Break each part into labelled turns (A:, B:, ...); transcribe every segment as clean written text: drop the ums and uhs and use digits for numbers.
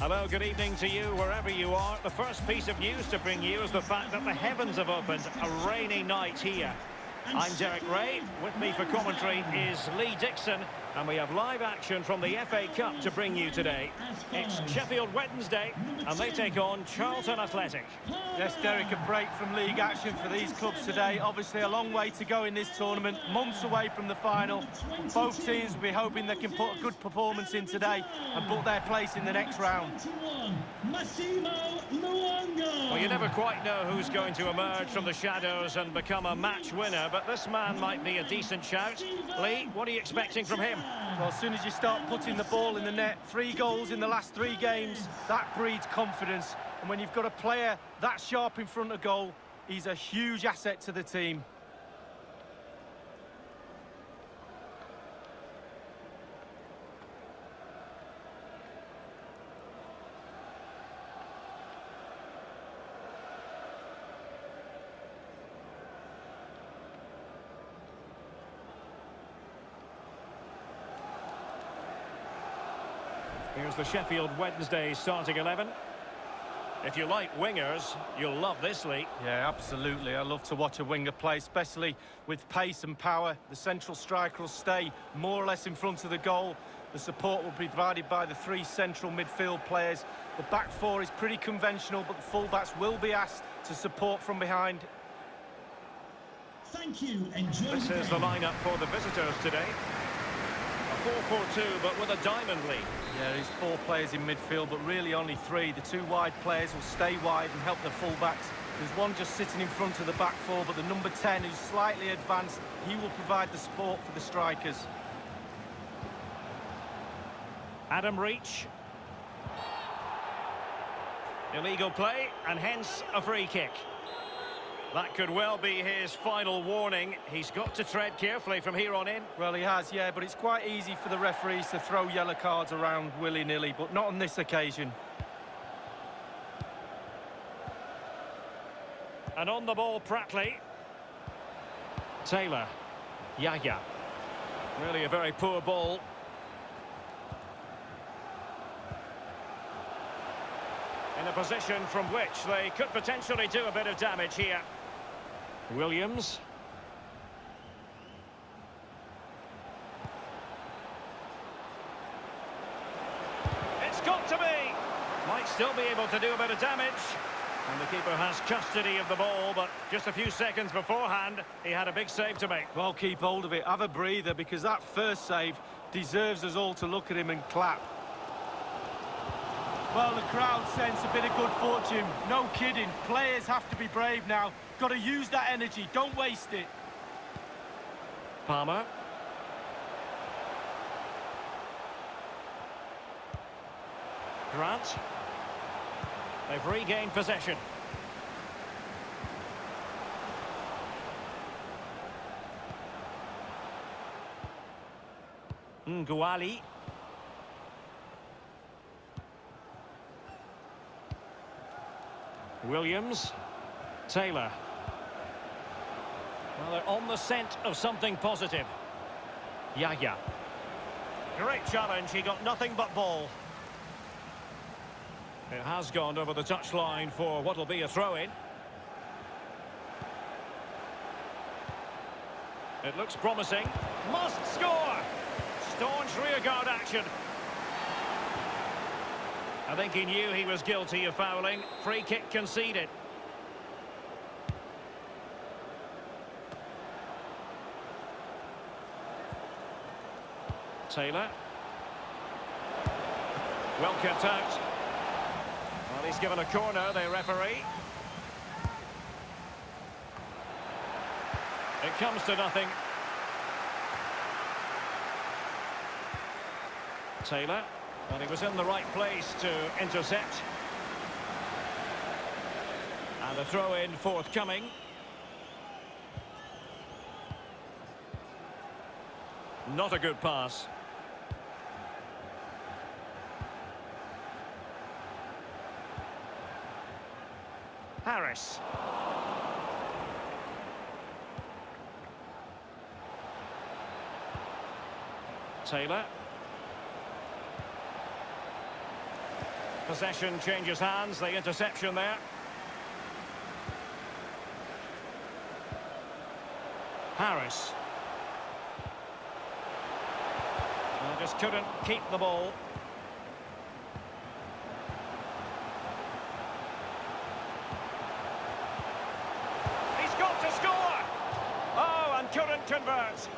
A: Hello, good evening to you wherever you are. The first piece of news to bring you is the fact that the heavens have opened. A rainy night here. I'm Derek Ray. With me for commentary is Lee Dixon. And we have live action from the FA Cup to bring you today. It's Sheffield Wednesday, and they take on Charlton Athletic.
B: Yes, Derek, a break from league action for these clubs today. Obviously, a long way to go in this tournament, months away from the final. Both teams will be hoping they can put a good performance in today and book their place in the next round.
A: Well, you never quite know who's going to emerge from the shadows and become a match winner, but this man might be a decent shout. Lee, what are you expecting from him?
B: Well, as soon as you start putting the ball in the net, 3 goals in the last 3 games, that breeds confidence. And when you've got a player that sharp in front of goal, he's a huge asset to the team.
A: Here's the Sheffield Wednesday starting 11. If you like wingers, you'll love this, Lee.
B: Yeah, absolutely. I love to watch a winger play, especially with pace and power. The central striker will stay more or less in front of the goal. The support will be provided by the 3 central midfield players. The back 4 is pretty conventional, but the fullbacks will be asked to support from behind.
C: Thank you. Enjoy.
A: This is the lineup for the visitors today. A 4-4-2, but with a diamond lead.
B: Yeah, there's 4 players in midfield, but really only 3. The 2 wide players will stay wide and help the fullbacks. There's one just sitting in front of the back 4, but the number 10, who's slightly advanced, he will provide the support for the strikers.
A: Adam Reach. Illegal play, and hence a free kick. That could well be his final warning. He's got to tread carefully from here on in.
B: Well, he has, yeah, but it's quite easy for the referees to throw yellow cards around willy-nilly, but not on this occasion.
A: And on the ball, Pratley. Taylor. Yaya. Really a very poor ball. In a position from which they could potentially do a bit of damage here. Williams. It's got to be! Might still be able to do a bit of damage. And the keeper has custody of the ball, but just a few seconds beforehand, he had a big save to make.
B: Well, keep hold of it, have a breather, because that first save deserves us all to look at him and clap. Well, the crowd sense a bit of good fortune. No kidding. Players have to be brave now. Got to use that energy. Don't waste it.
A: Palmer. Grant. They've regained possession. Nguali. Williams. Taylor. Well, they're on the scent of something positive. Yaya. Great challenge. He got nothing but ball. It has gone over the touchline for what will be a throw-in. It looks promising. Must score! Staunch rearguard action. I think he knew he was guilty of fouling. Free kick conceded. Taylor. Well kept out. Well, he's given a corner, the referee. It comes to nothing. Taylor. Well, he was in the right place to intercept. And a throw-in forthcoming. Not a good pass. Harris. Taylor. Possession changes hands, the interception there. Harris. Well, just couldn't keep the ball. He's got to score! Oh, and couldn't convert.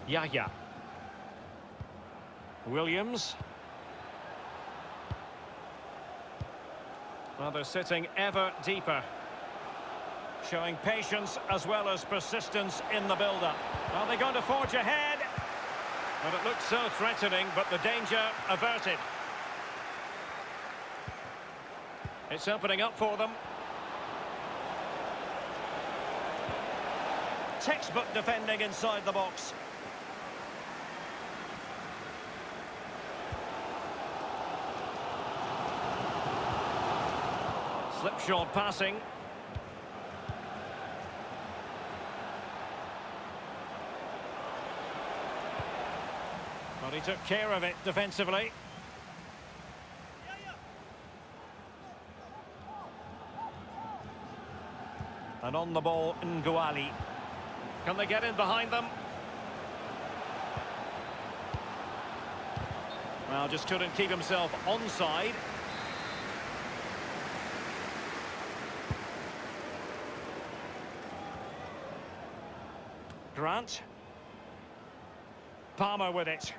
A: Yaya. Williams. Well, they're sitting ever deeper. Showing patience as well as persistence in the build-up. Are they going to forge ahead? Well, it looks so threatening, but the danger averted. It's opening up for them. Textbook defending inside the box. Slipshod passing. But he took care of it defensively. And on the ball, Nguali. Can they get in behind them? Well, just couldn't keep himself onside. Grant. Palmer with it.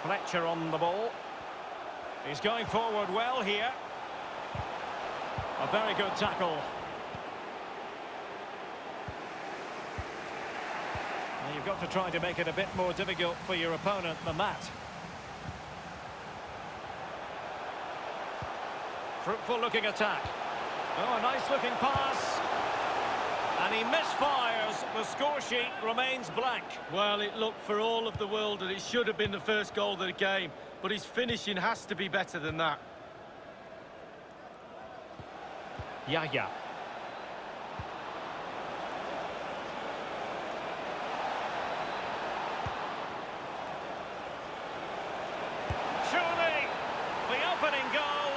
A: Fletcher on the ball. He's going forward well here. A very good tackle. Well, you've got to try to make it a bit more difficult for your opponent than that. Fruitful looking attack. Oh, a nice looking pass. And he misfires. The score sheet remains blank.
B: Well, it looked for all of the world that it should have been the first goal of the game, but his finishing has to be better than that.
A: Yaya. Surely, the opening goal,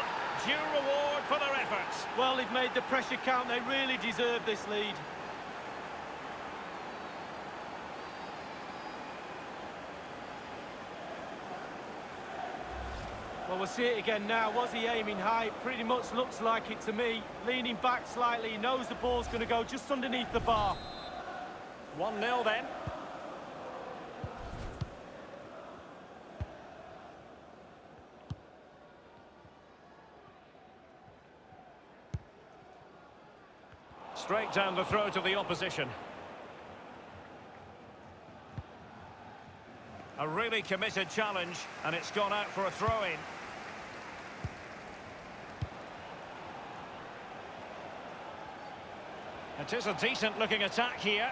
A: due reward for their efforts.
B: Well, they've made the pressure count. They really deserve this lead. Well, we'll see it again now. Was he aiming high? Pretty much looks like it to me. Leaning back slightly, he knows the ball's going to go just underneath the bar.
A: 1-0 then. Straight down the throat of the opposition. A really committed challenge, and it's gone out for a throw-in. It is a decent-looking attack here.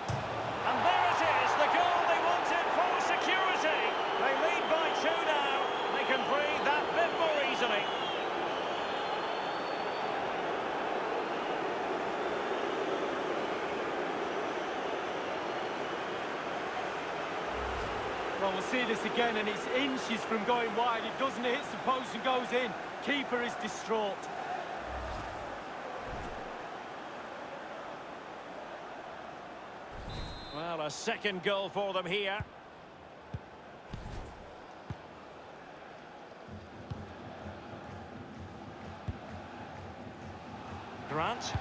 A: And there it is, the goal they wanted for security. They lead by 2 now. They can breathe that bit more easily.
B: Well, we'll see this again, and it's inches from going wide. It doesn't hit the post and goes in. Keeper is distraught.
A: Well, a second goal for them here. Grant.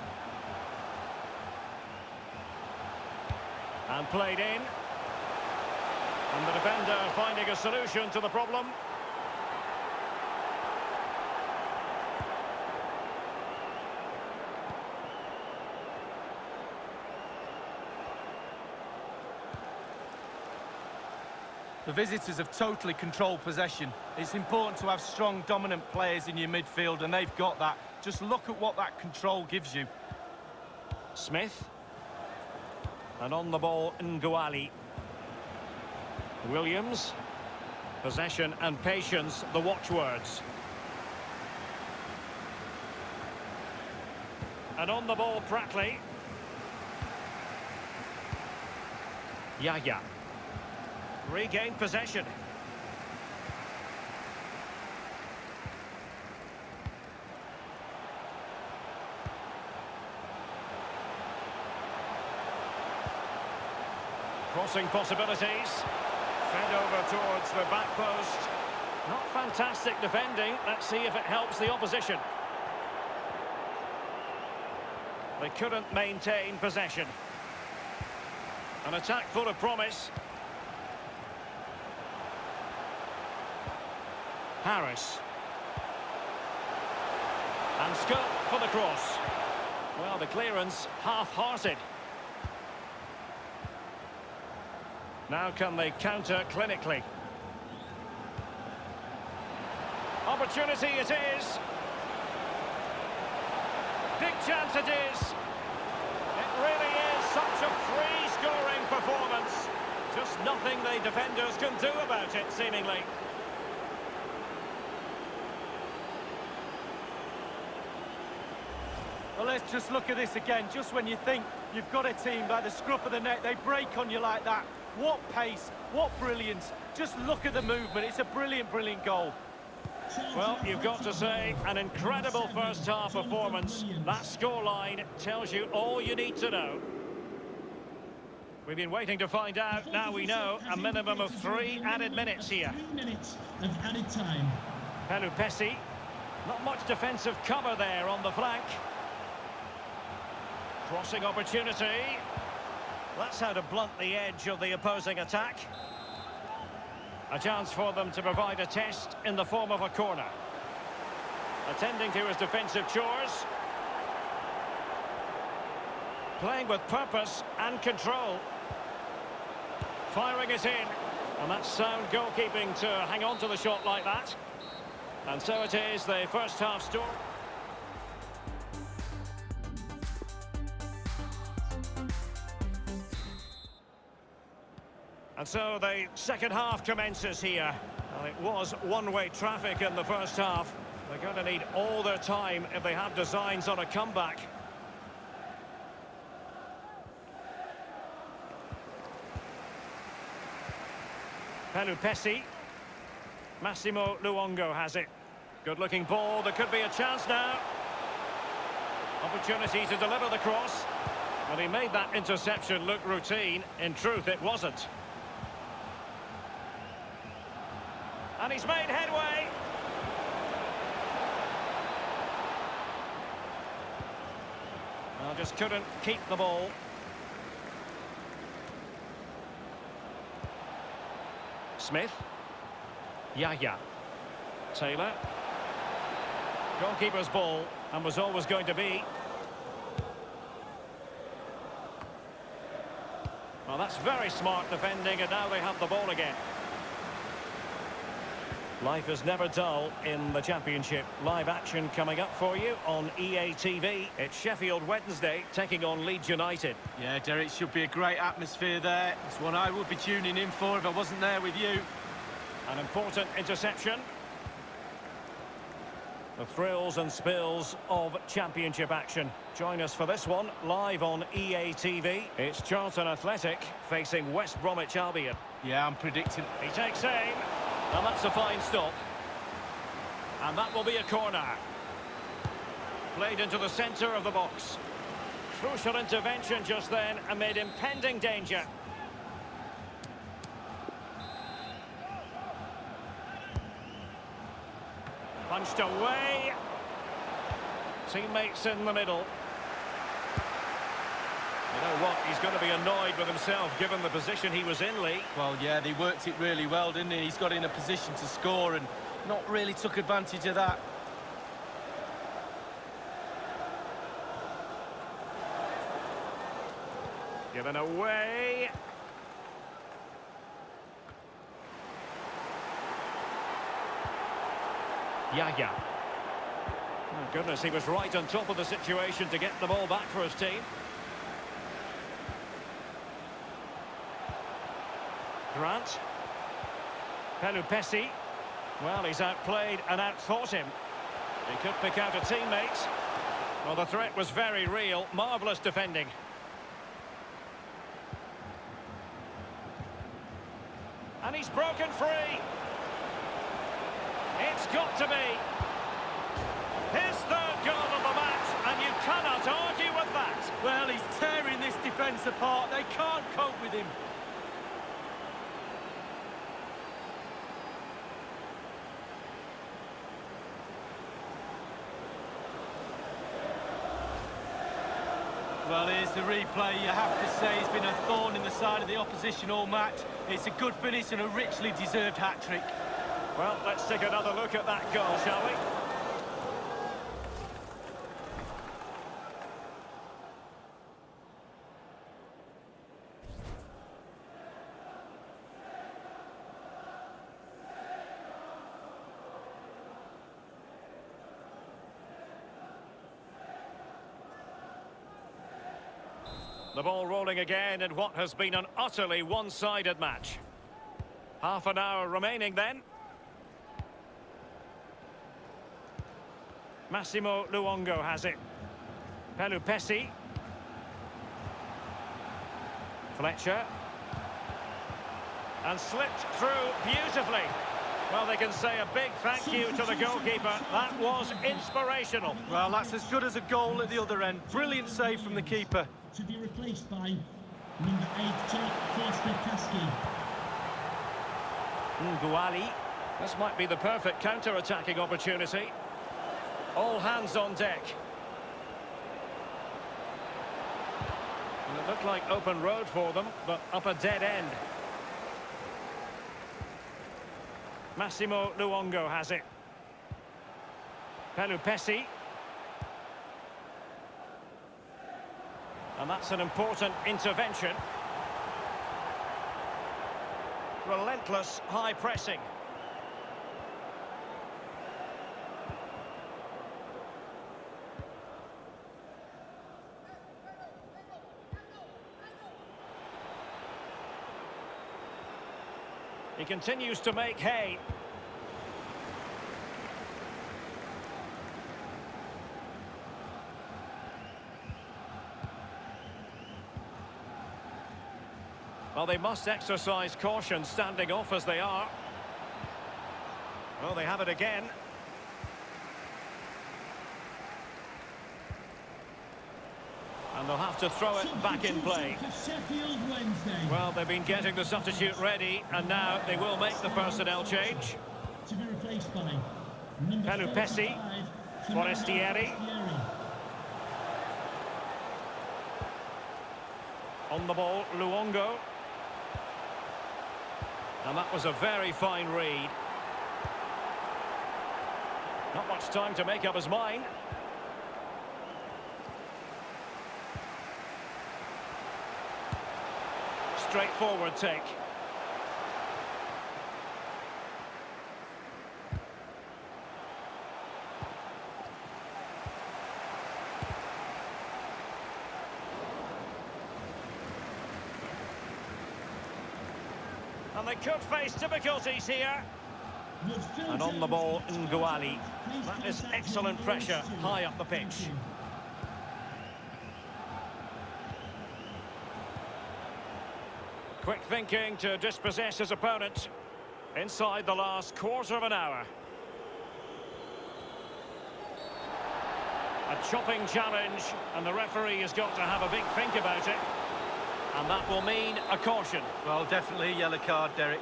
A: And played in. And the defender finding a solution to the problem.
B: The visitors have totally controlled possession. It's important to have strong, dominant players in your midfield, and they've got that. Just look at what that control gives you.
A: Smith. And on the ball, Nguali. Williams. Possession and patience, the watchwords. And on the ball, Pratley. Yaya. Regained possession. Crossing possibilities. Fed over towards the back post. Not fantastic defending. Let's see if it helps the opposition. They couldn't maintain possession. An attack full of promise. Harris. And scope for the cross. Well, the clearance half-hearted. Now can they counter clinically? Opportunity it is. Big chance it is. It really is such a free-scoring performance. Just nothing the defenders can do about it, seemingly.
B: Well, let's just look at this again. Just when you think you've got a team by the scruff of the neck, they break on you like that. What pace, what brilliance. Just look at the movement. It's a brilliant, brilliant goal.
A: Well, you've got to say, an incredible first-half performance. That scoreline tells you all you need to know. We've been waiting to find out. Now we know a minimum of 3 added minutes here.
C: 3 minutes of added time.
A: Pelupessy. Not much defensive cover there on the flank. Crossing opportunity. That's how to blunt the edge of the opposing attack. A chance for them to provide a test in the form of a corner. Attending to his defensive chores. Playing with purpose and control. Firing it in. And that's sound goalkeeping to hang on to the shot like that. And so it is, the first half story. And so the second half commences here. Well, it was one-way traffic in the first half. They're going to need all their time if they have designs on a comeback. Pelupessy. Massimo Luongo has it. Good-looking ball. There could be a chance now. Opportunity to deliver the cross. But he made that interception look routine. In truth, it wasn't. And he's made headway. Well, just couldn't keep the ball. Smith. Yaya. Taylor. Goalkeeper's ball, and was always going to be. Well, that's very smart defending, and now they have the ball again. Life is never dull in the Championship. Live action coming up for you on EA TV. It's Sheffield Wednesday taking on Leeds United.
B: Yeah, Derek, should be a great atmosphere there. It's one I would be tuning in for if I wasn't there with you.
A: An important interception. The thrills and spills of Championship action. Join us for this one, live on EA TV. It's Charlton Athletic facing West Bromwich Albion.
B: Yeah, I'm predicting.
A: He takes aim. And that's a fine stop. And that will be a corner. Played into the centre of the box. Crucial intervention just then amid impending danger. Punched away. Teammates in the middle. You know what, he's going to be annoyed with himself given the position he was in, Lee.
B: Well, yeah, they worked it really well, didn't he? He's got in a position to score and not really took advantage of that.
A: Given away. Yaya. Oh, goodness, he was right on top of the situation to get the ball back for his team. Grant. Pelupessy. Well, he's outplayed and outthought him. He could pick out a teammate. Well, the threat was very real. Marvellous defending. And he's broken free. It's got to be his third goal of the match, and you cannot argue with that.
B: Well, he's tearing this defence apart. They can't cope with him. Well, here's the replay. You have to say it's been a thorn in the side of the opposition all match. It's a good finish and a richly deserved hat-trick.
A: Well, let's take another look at that goal, shall we? The ball rolling again in what has been an utterly one-sided match. Half an hour remaining then. Massimo Luongo has it. Pelupessy. Fletcher. And slipped through beautifully. Well, they can say a big thank you to the goalkeeper. That was inspirational.
B: Well, that's as good as a goal at the other end. Brilliant save from the keeper.
C: To be replaced by number 8, Forster-Kaski.
A: Nguali. This might be the perfect counter-attacking opportunity. All hands on deck. And it looked like open road for them, but up a dead end. Massimo Luongo has it. Pelupessy. And that's an important intervention. Relentless high pressing. He continues to make hay. Well, they must exercise caution standing off as they are. Well, they have it again. And they'll have to throw it back in play. Well, they've been getting the substitute ready, and now they will make the personnel change.
C: To be replaced by number
A: Pelupessy,
C: 45,
A: Forestieri. On the ball, Luongo. And that was a very fine read. Not much time to make up his mind. Straightforward take. And they could face difficulties here. And on the ball, Nguali. That is excellent pressure high up the pitch. Quick thinking to dispossess his opponent inside the last quarter of an hour. A chopping challenge, and the referee has got to have a big think about it. And that will mean a caution.
B: Well, definitely a yellow card, Derek.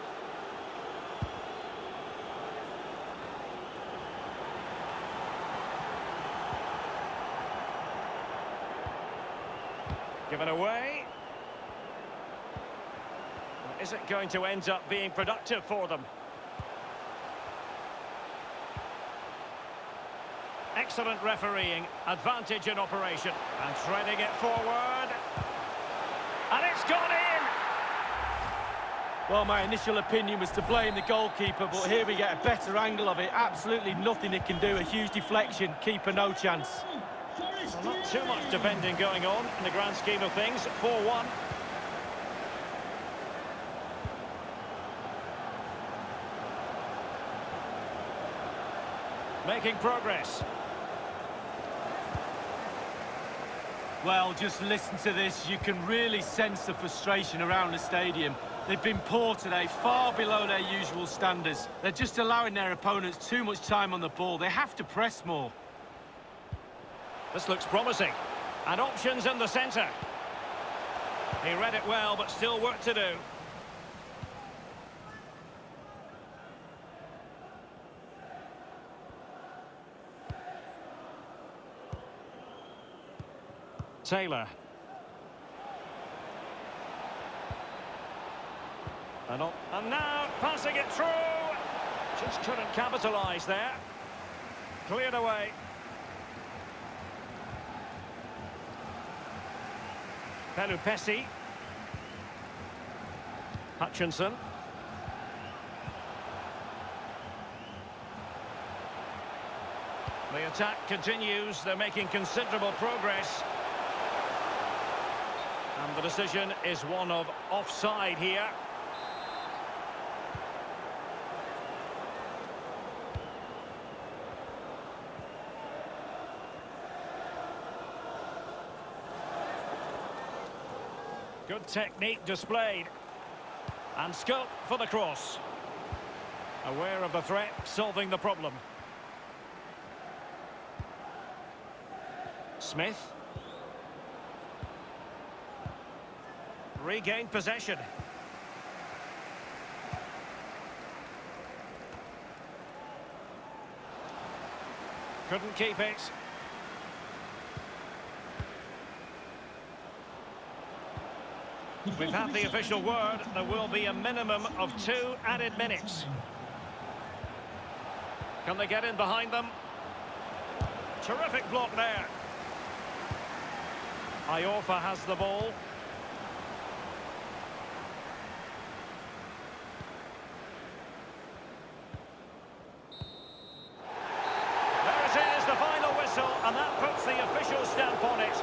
A: Given away. Is it going to end up being productive for them? Excellent refereeing, advantage in operation. And threading it forward. And it's gone in!
B: Well, my initial opinion was to blame the goalkeeper, but here we get a better angle of it. Absolutely nothing it can do. A huge deflection. Keeper, no chance.
A: Well, not too much defending going on in the grand scheme of things. 4-1. Making progress.
B: Well, just listen to this. You can really sense the frustration around the stadium. They've been poor today, far below their usual standards. They're just allowing their opponents too much time on the ball. They have to press more.
A: This looks promising. And options in the centre. He read it well, but still work to do. Taylor. And now passing it through. Just couldn't capitalise there. Cleared away. Pelupesi. Hutchinson. The attack continues. They're making considerable progress. And the decision is one of offside here. Good technique displayed. And scope for the cross. Aware of the threat, solving the problem. Smith. Regained possession. Couldn't keep it. We've had the official word. There will be a minimum of 2 added minutes. Can they get in behind them? Terrific block there. Iorfa has the ball. There it is, the final whistle, and that puts the official stamp on it.